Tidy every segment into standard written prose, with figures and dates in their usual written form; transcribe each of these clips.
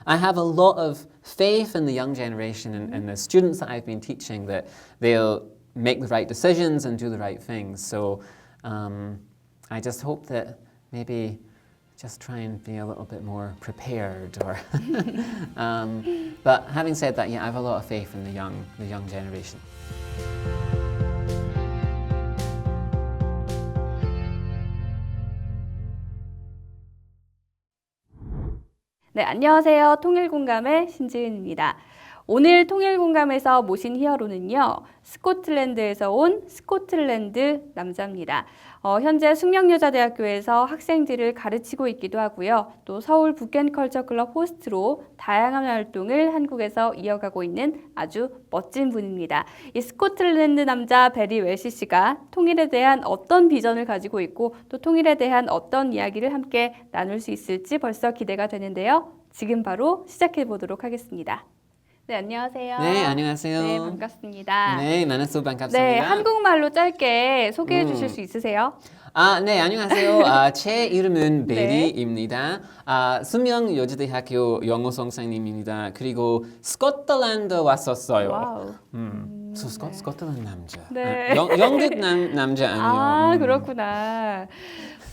I have a lot of faith in the young generation and the students that I've been teaching that they'll make the right decisions and do the right things. So I just hope that maybe just try and be a little bit more prepared. Or but having said that, yeah, I have a lot of faith in the young generation. 네, 안녕하세요. 통일공감의 신지은입니다. 오늘 통일공감에서 모신 히어로는요, 스코틀랜드에서 온 스코틀랜드 남자입니다. 현재 숙명여자대학교에서 학생들을 가르치고 있기도 하고요. 또 서울북앤컬쳐클럽 호스트로 다양한 활동을 한국에서 이어가고 있는 아주 멋진 분입니다. 이 스코틀랜드 남자 베리 웰시 씨가 통일에 대한 어떤 비전을 가지고 있고 또 통일에 대한 어떤 이야기를 함께 나눌 수 있을지 벌써 기대가 되는데요. 지금 바로 시작해 보도록 하겠습니다. 네, 안녕하세요. 네, 안녕하세요. 네, 반갑습니다. 네, 만나서 반갑습니다. 네, 한국말로 짧게 소개해 주실 수 있으세요? 네, 안녕하세요. 제 이름은 베리입니다. 숙명여자대학교 영어 선생님입니다. 그리고 스코틀랜드 왔었어요. 와우. 스코틀랜드 남자. 네. 영국 남자 아니에요. 그렇구나.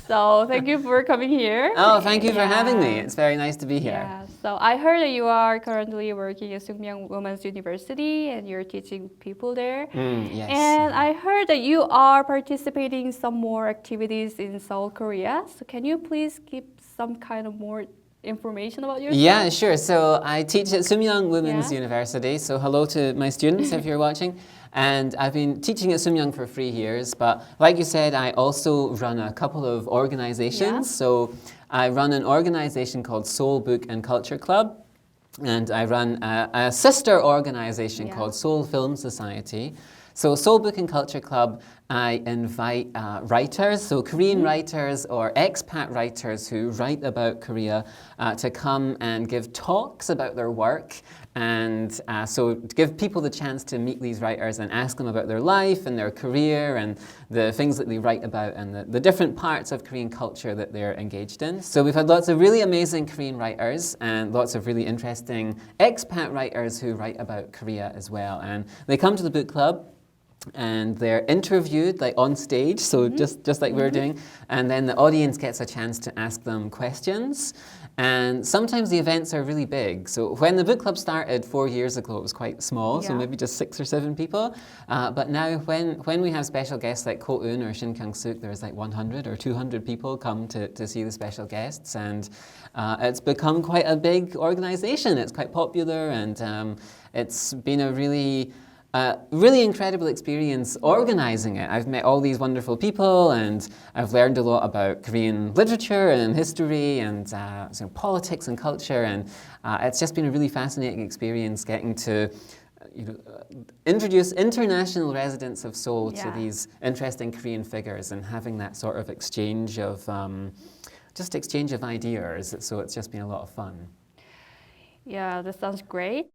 So, thank you for coming here. Oh, thank you for having me. It's very nice to be here. Yeah. So, I heard that you are currently working at Sukmyeong Women's University and you're teaching people there. Yes. And I heard that you are participating in some more activities in Seoul, Korea. So, can you please give some kind of more information about yourself? Yeah, sure. So I teach at Sukmyeong Women's University. So hello to my students if you're watching. And I've been teaching at Sukmyeong for 3 years. But like you said, I also run a couple of organizations. Yeah. So I run an organization called Seoul북앤 Culture Club. And I run a sister organization called Seoul Film Society. So Seoul북앤 Culture Club, I invite writers, so Korean writers or expat writers who write about Korea to come and give talks about their work. And so to give people the chance to meet these writers and ask them about their life and their career and the things that they write about and the different parts of Korean culture that they're engaged in. So we've had lots of really amazing Korean writers and lots of really interesting expat writers who write about Korea as well. And they come to the book club and they're interviewed like on stage, so just like we're doing, and then the audience gets a chance to ask them questions. And sometimes the events are really big. So when the book club started 4 years ago, it was quite small, so maybe just 6 or 7 people. But now when we have special guests like Ko Un or Shin Kang-suk, there's like 100 or 200 people come to see the special guests. And it's become quite a big organization. It's quite popular, and it's been a really incredible experience organizing it. I've met all these wonderful people and I've learned a lot about Korean literature and history and politics and culture, and it's just been a really fascinating experience getting to introduce international residents of Seoul to these interesting Korean figures and having that sort of exchange of ideas. So it's just been a lot of fun. Yeah, that sounds great.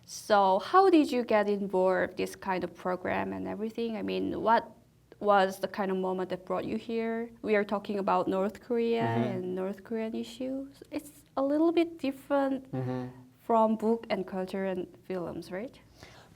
So how did you get involved this kind of program and everything? I mean, what was the kind of moment that brought you here? We are talking about North Korea and North Korean issues. It's a little bit different from book and culture and films, right?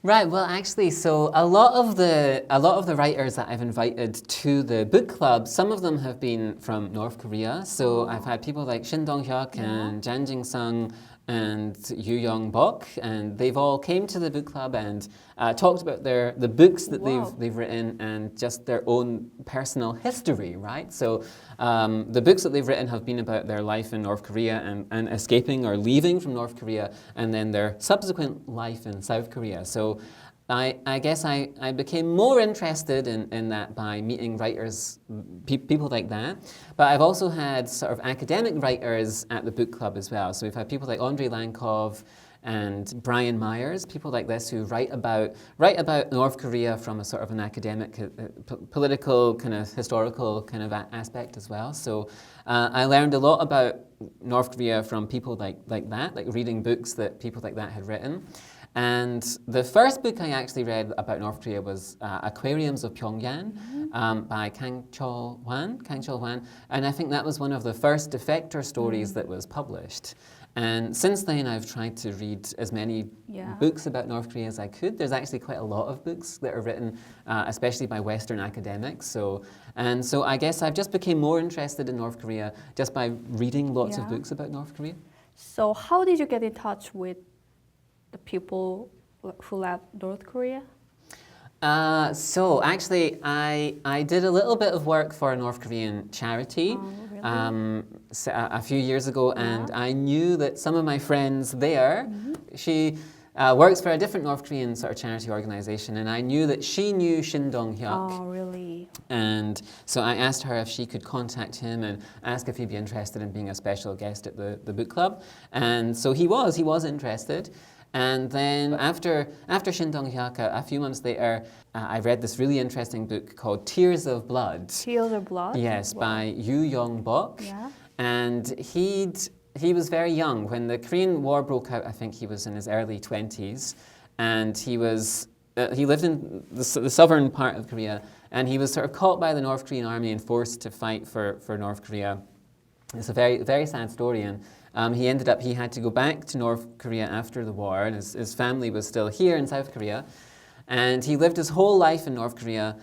Right. Well, actually, so a lot of the writers that I've invited to the book club, some of them have been from North Korea. So I've had people like Shin Dong-hyuk and Jan Jing-sung and Yu Young-bok, and they've all came to the book club and talked about the books that they've written and just their own personal history, right? So the books that they've written have been about their life in North Korea and escaping or leaving from North Korea, and then their subsequent life in South Korea. So I guess I became more interested in that by meeting writers, people like that. But I've also had sort of academic writers at the book club as well. So we've had people like Andrei Lankov and Brian Myers, people like this who write about North Korea from a sort of an academic, political, kind of historical kind of aspect as well. So I learned a lot about North Korea from people like that, like reading books that people like that had written. And the first book I actually read about North Korea was Aquariums of Pyongyang by Kang Chol-hwan. And I think that was one of the first defector stories that was published. And since then, I've tried to read as many books about North Korea as I could. There's actually quite a lot of books that are written, especially by Western academics. So I guess I've just became more interested in North Korea just by reading lots of books about North Korea. So how did you get in touch with the people who left North Korea? So actually, I did a little bit of work for a North Korean charity a few years ago, and I knew that some of my friends there, she works for a different North Korean sort of charity organization, and I knew that she knew Shin Dong-hyuk. Oh, really? And so I asked her if she could contact him and ask if he'd be interested in being a special guest at the book club. And so he was interested. And then after Shin Dong-hyuk, a few months later, I read this really interesting book called Tears of Blood. Tears of Blood? Yes, by Yoo Young-bok. Yeah. And he was very young. When the Korean War broke out, I think he was in his early 20s. And he lived in the southern part of Korea. And he was sort of caught by the North Korean army and forced to fight for North Korea. It's a very, very sad story. And he had to go back to North Korea after the war, and his family was still here in South Korea. And he lived his whole life in North Korea.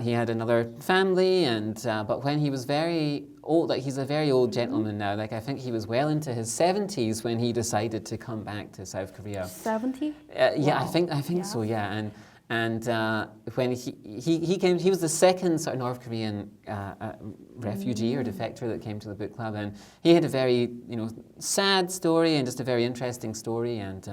He had another family, but when he was very old, like he's a very old gentleman now, like I think he was well into his 70s when he decided to come back to South Korea. 70? Yeah, wow. I think so, yeah. And when he came, he was the second sort of North Korean refugee or defector that came to the book club, and he had a very sad story and just a very interesting story, and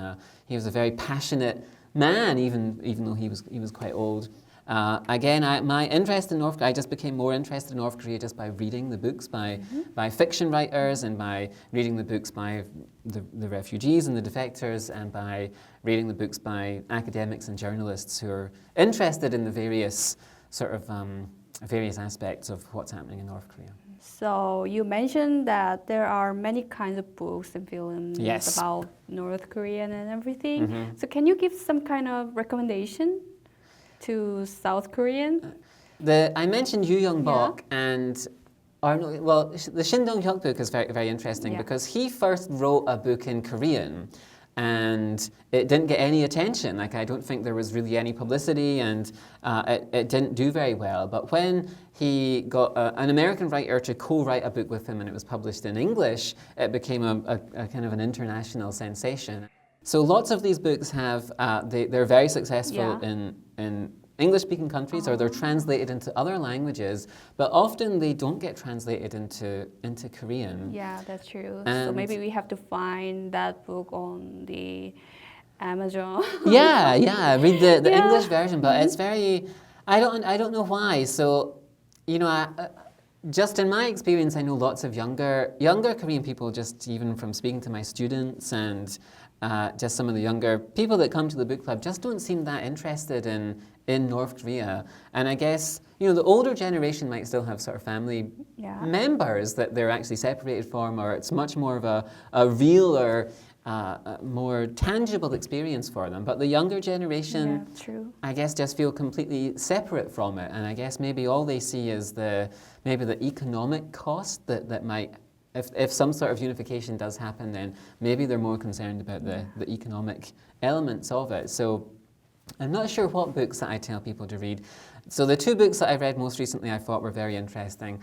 he was a very passionate man, even though he was quite old. Again, my interest in North Korea, I just became more interested in North Korea just by reading the books by fiction writers and by reading the books by the refugees and the defectors and by reading the books by academics and journalists who are interested in the various sort of various aspects of what's happening in North Korea. So you mentioned that there are many kinds of books and films about North Korea and everything. So can you give some kind of recommendation to South Korean? I mentioned Yoo Young-bok and the Shin Dong-hyuk book is very, very interesting because he first wrote a book in Korean and it didn't get any attention. Like I don't think there was really any publicity and it didn't do very well. But when he got an American writer to co-write a book with him and it was published in English, it became a kind of an international sensation. So lots of these books they're very successful in English-speaking countries, or they're translated into other languages, but often they don't get translated into Korean. Yeah, that's true. So maybe we have to find that book on the Amazon. Read the English version, but it's very. I don't know why. So, just in my experience, I know lots of younger Korean people, just even from speaking to my students and just some of the younger people that come to the book club, just don't seem that interested in North Korea. And I guess, the older generation might still have sort of family members that they're actually separated from, or it's much more of a real or more tangible experience for them. But the younger generation, I guess, just feel completely separate from it. And I guess maybe all they see is maybe the economic cost that might, if some sort of unification does happen, then maybe they're more concerned about the economic elements of it. So I'm not sure what books that I tell people to read. So the two books that I read most recently I thought were very interesting.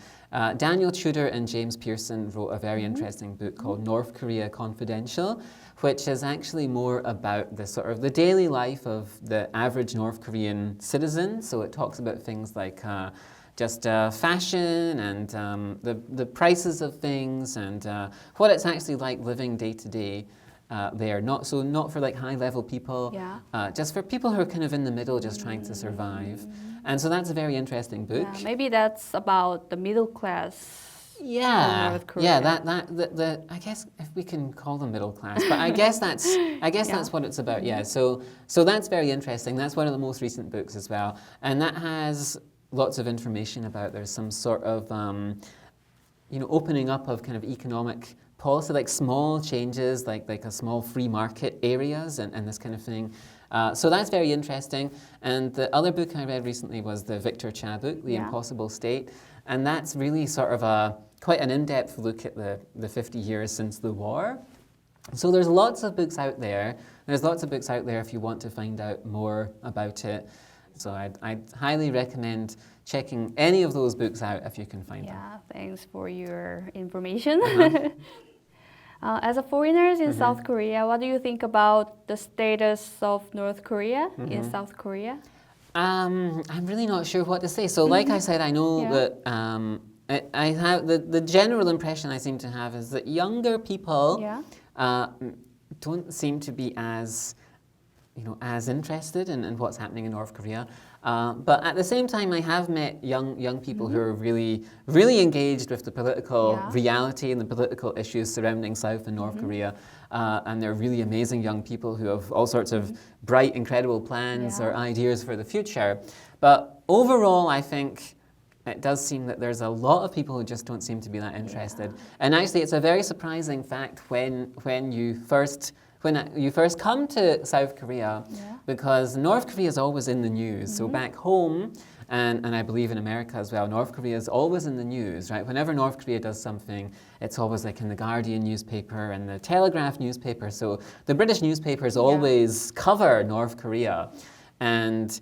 Daniel Tudor and James Pearson wrote a very interesting book called North Korea Confidential, which is actually more about the sort of the daily life of the average North Korean citizen. So it talks about things like just fashion and the prices of things and what it's actually like living day to day. There, not for like high level people, just for people who are kind of in the middle, just trying to survive. And so that's a very interesting book. Yeah, maybe that's about the middle class. In North Korea. I guess if we can call them middle class, but I guess that's what it's about. Yeah, so that's very interesting. That's one of the most recent books as well, and that has lots of information about there's some sort of opening up of kind of economic policy, like small changes, like a small free market areas and this kind of thing. So that's very interesting. And the other book I read recently was the Victor Cha book, The Impossible State. And that's really sort of quite an in-depth look at the 50 years since the war. So there's lots of books out there. There's lots of books out there if you want to find out more about it. So I'd highly recommend checking any of those books out if you can find them. Yeah, thanks for your information. Uh-huh. As a foreigner in South Korea, what do you think about the status of North Korea in South Korea? I'm really not sure what to say. So like I said, I know that I have the general impression I seem to have is that younger people don't seem to be as interested in what's happening in North Korea. But at the same time, I have met young people who are really, really engaged with the political reality and the political issues surrounding South and North Korea. And they're really amazing young people who have all sorts of bright, incredible plans or ideas for the future. But overall, I think it does seem that there's a lot of people who just don't seem to be that interested. And actually, it's a very surprising fact when you first come to South Korea, because North Korea is always in the news. So back home, and I believe in America as well, North Korea is always in the news, right? Whenever North Korea does something, it's always like in the Guardian newspaper and the Telegraph newspaper. So the British newspapers always cover North Korea. And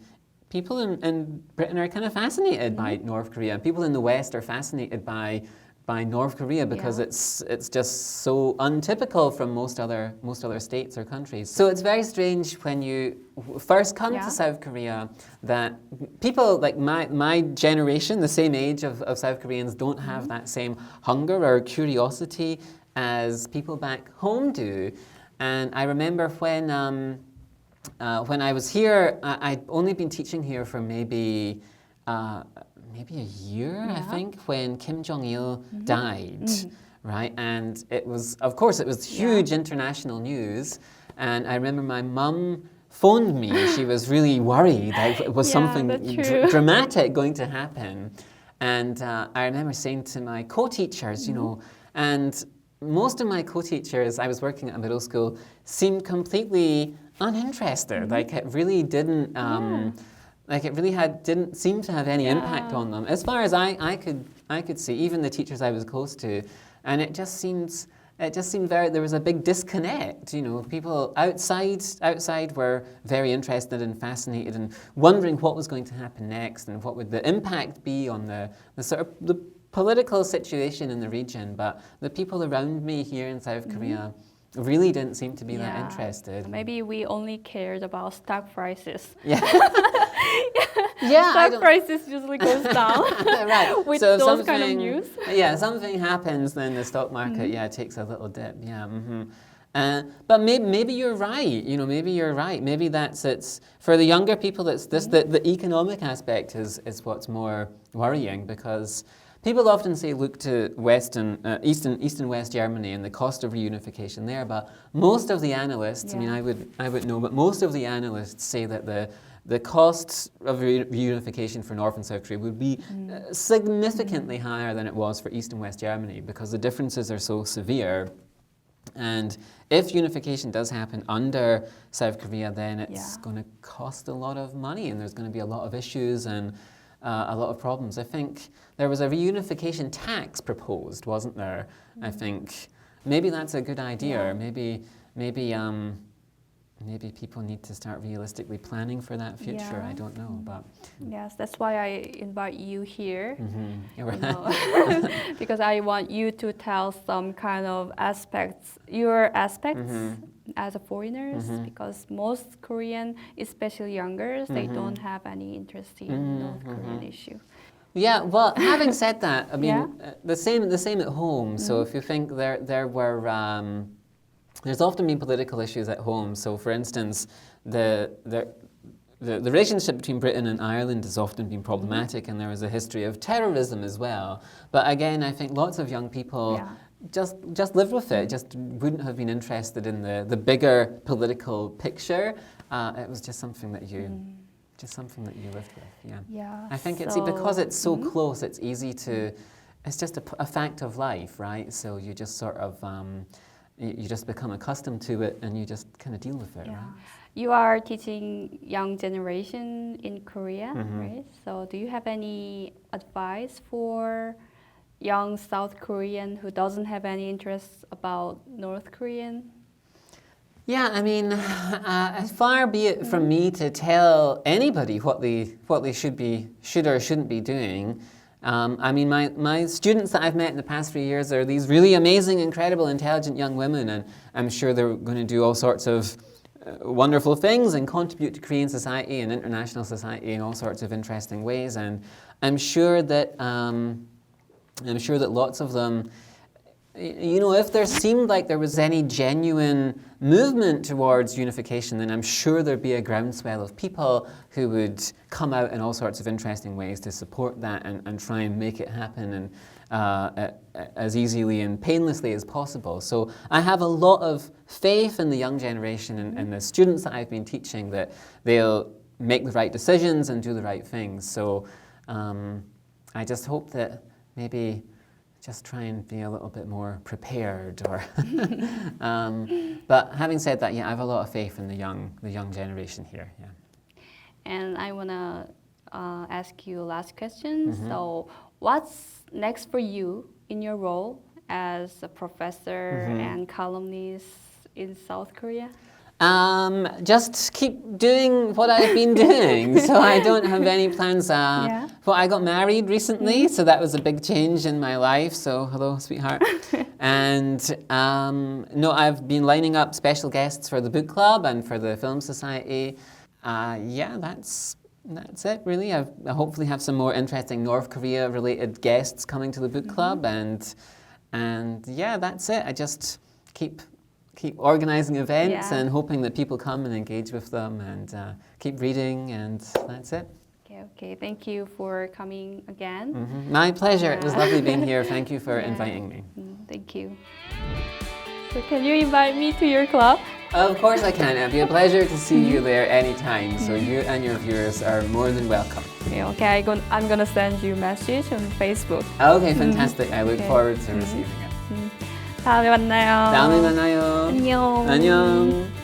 people in Britain are kind of fascinated by North Korea. And people in the West are fascinated by North Korea because it's just so untypical from most other states or countries. So it's very strange when you first come to South Korea that people like my generation, the same age of South Koreans, don't have that same hunger or curiosity as people back home do. And I remember when I was here, I'd only been teaching here for maybe a year, I think, when Kim Jong-il died, right? And it was huge international news. And I remember my mum phoned me. She was really worried. It was something dramatic going to happen. And I remember saying to my co-teachers, and most of my co-teachers, I was working at a middle school, seemed completely uninterested. Like it really didn't... didn't seem to have any impact on them, as far as I could see. Even the teachers I was close to, and it just seemed there was a big disconnect. People outside were very interested and fascinated and wondering what was going to happen next and what would the impact be on the sort of the political situation in the region. But the people around me here in South Korea really didn't seem to be that interested. Maybe we only cared about stock prices. Stock prices usually goes down right. with so those kind of news. Something happens, then the stock market takes a little dip. But maybe you're right. Maybe you're right. Maybe it's for the younger people. That's the economic aspect is what's more worrying, because people often say look to East and West Germany and the cost of reunification there, but most of the analysts, I would know, but most of the analysts say that the costs of reunification for North and South Korea would be significantly higher than it was for East and West Germany, because the differences are so severe. And if unification does happen under South Korea, then it's going to cost a lot of money, and there's going to be a lot of issues and a lot of problems. I think there was a reunification tax proposed, wasn't there? I think maybe that's a good idea. Maybe people need to start realistically planning for that future. I don't know, but yes, that's why I invite you here. Right. Because I want you to tell some kind of your aspects as a foreigners, because most Korean, especially younger, they don't have any interest in North Korean issue. Yeah, well, having said that, I mean, the same at home. So if you think there were, there's often been political issues at home. So, for instance, the relationship between Britain and Ireland has often been problematic, and there was a history of terrorism as well. But again, I think lots of young people just lived with it, just wouldn't have been interested in the bigger political picture. It was just something that you lived with. I think because it's so close, it's easy to. It's just a fact of life, right? So you just sort of. You just become accustomed to it, and you just kind of deal with it, right? You are teaching young generation in Korea, right? So do you have any advice for young South Korean who doesn't have any interest about North Korean? Yeah, I mean, far be it from me to tell anybody what they should or shouldn't be doing. I mean, my students that I've met in the past few years are these really amazing, incredible, intelligent young women, and I'm sure they're going to do all sorts of wonderful things and contribute to Korean society and international society in all sorts of interesting ways. And I'm sure that lots of them, you know, if there seemed like there was any genuine movement towards unification, then I'm sure there'd be a groundswell of people who would come out in all sorts of interesting ways to support that and try and make it happen and as easily and painlessly as possible. So I have a lot of faith in the young generation and the students that I've been teaching that they'll make the right decisions and do the right things. So I just hope that maybe just try and be a little bit more prepared, or. But having said that, yeah, I have a lot of faith in the young generation here. Yeah. And I wanna ask you last question. So, what's next for you in your role as a professor and columnist in South Korea? Just keep doing what I've been doing. So I don't have any plans. Well, I got married recently, so that was a big change in my life. So hello, sweetheart. And no, I've been lining up special guests for the book club and for the film society. Yeah, that's it really. I hopefully have some more interesting North Korea related guests coming to the book club, and yeah, that's it. I just keep organizing events and hoping that people come and engage with them, and keep reading, and that's it. Okay. Thank you for coming again. My pleasure. It was lovely being here. Thank you for inviting me. Thank you. So can you invite me to your club? Of course I can. It'd be a pleasure to see you there anytime. So you and your viewers are more than welcome. Okay, I'm gonna send you a message on Facebook. Okay, fantastic. I look forward to receiving it. 다음에 만나요. 다음에 만나요. 안녕. 안녕.